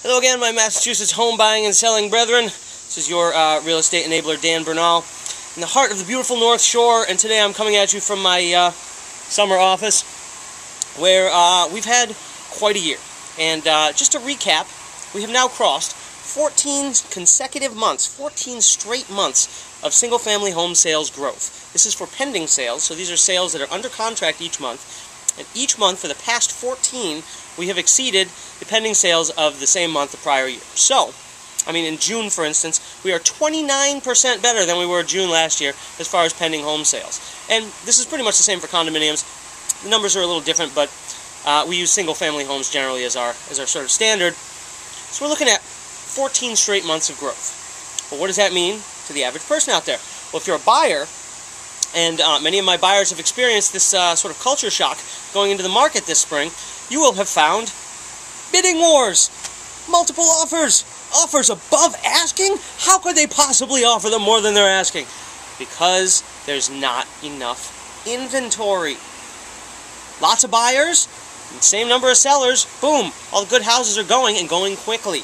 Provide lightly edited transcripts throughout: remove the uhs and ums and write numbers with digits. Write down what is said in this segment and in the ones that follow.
Hello again, my Massachusetts home buying and selling brethren. This is your real estate enabler, Dan Bernal, in the heart of the beautiful North Shore, and today I'm coming at you from my summer office, where we've had quite a year. And just to recap, we have now crossed 14 consecutive months, 14 straight months of single-family home sales growth. This is for pending sales, so these are sales that are under contract each month. And each month for the past 14, we have exceeded the pending sales of the same month the prior year. So, I mean, in June, for instance, we are 29% better than we were June last year as far as pending home sales. And this is pretty much the same for condominiums. The numbers are a little different, but we use single-family homes generally as our sort of standard. So we're looking at 14 straight months of growth. Well, what does that mean to the average person out there? Well, if you're a buyer, and many of my buyers have experienced this sort of culture shock going into the market this spring, you will have found bidding wars, multiple offers, offers above asking. How could they possibly offer them more than they're asking? Because there's not enough inventory. Lots of buyers, same number of sellers, boom, all the good houses are going and going quickly.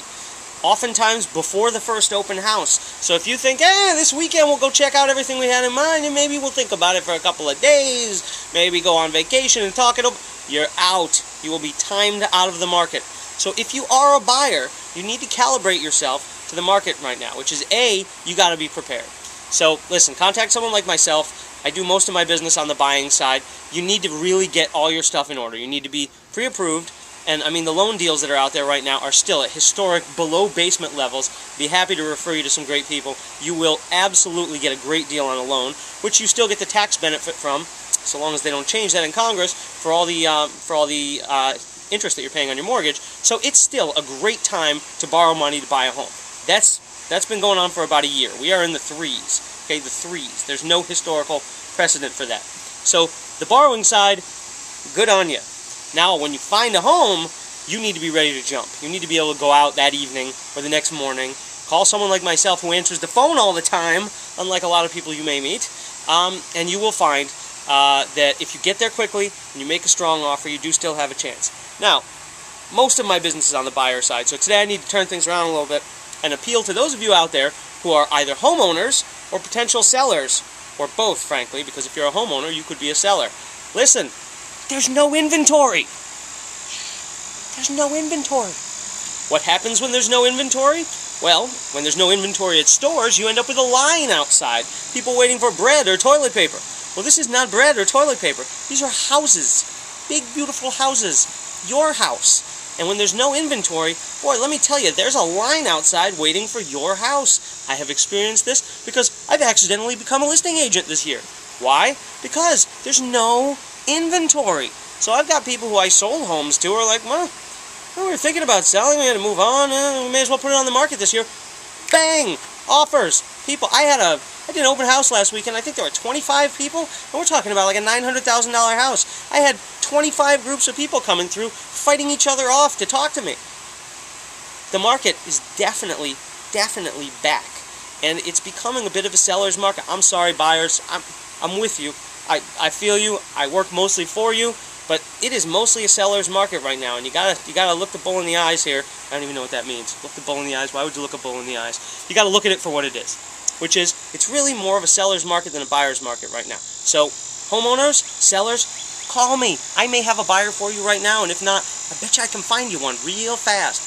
Oftentimes before the first open house. So if you think, this weekend we'll go check out everything we had in mind and maybe we'll think about it for a couple of days, maybe go on vacation and talk it over, you're out. You will be timed out of the market. So if you are a buyer, you need to calibrate yourself to the market right now, which is A, you got to be prepared. So listen, contact someone like myself. I do most of my business on the buying side. You need to really get all your stuff in order. You need to be pre-approved. And I mean, the loan deals that are out there right now are still at historic below basement levels. Be happy to refer you to some great people. You will absolutely get a great deal on a loan, which you still get the tax benefit from, so long as they don't change that in Congress, for all the interest that you're paying on your mortgage. So it's still a great time to borrow money to buy a home. That's been going on for about a year. We are in the threes. Okay, the threes. There's no historical precedent for that. So the borrowing side, good on you. Now, when you find a home, you need to be ready to jump. You need to be able to go out that evening or the next morning, call someone like myself who answers the phone all the time, unlike a lot of people you may meet, and you will find that if you get there quickly and you make a strong offer, you do still have a chance. Now, most of my business is on the buyer side, so today I need to turn things around a little bit and appeal to those of you out there who are either homeowners or potential sellers, or both, frankly, because if you're a homeowner, you could be a seller. Listen. There's no inventory. There's no inventory. What happens when there's no inventory? Well, when there's no inventory at stores, you end up with a line outside. People waiting for bread or toilet paper. Well, this is not bread or toilet paper. These are houses. Big, beautiful houses. Your house. And when there's no inventory, boy, let me tell you, there's a line outside waiting for your house. I have experienced this because I've accidentally become a listing agent this year. Why? Because there's no inventory. So I've got people who I sold homes to who are like, well, we were thinking about selling, we had to move on, we may as well put it on the market this year. Bang! Offers. People, I did an open house last weekend. I think there were 25 people, and we're talking about like a $900,000 house. I had 25 groups of people coming through, fighting each other off to talk to me. The market is definitely back, and it's becoming a bit of a seller's market. I'm sorry, buyers. I'm with you. I feel you. I work mostly for you, but it is mostly a seller's market right now, and you gotta look the bull in the eyes here. I don't even know what that means. Look the bull in the eyes. Why would you look a bull in the eyes? You gotta look at it for what it is, which is it's really more of a seller's market than a buyer's market right now. So homeowners, sellers, call me. I may have a buyer for you right now, and if not, I bet you I can find you one real fast.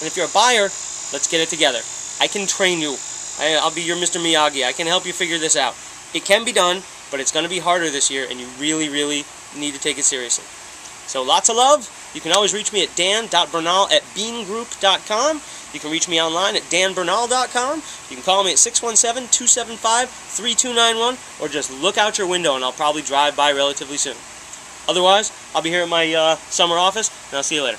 And if you're a buyer, let's get it together. I can train you. I'll be your Mr. Miyagi. I can help you figure this out. It can be done, but it's going to be harder this year, and you really need to take it seriously. So lots of love. You can always reach me at dan.bernal@beangroup.com. You can reach me online at danbernal.com. You can call me at 617-275-3291, or just look out your window, and I'll probably drive by relatively soon. Otherwise, I'll be here at my summer office, and I'll see you later.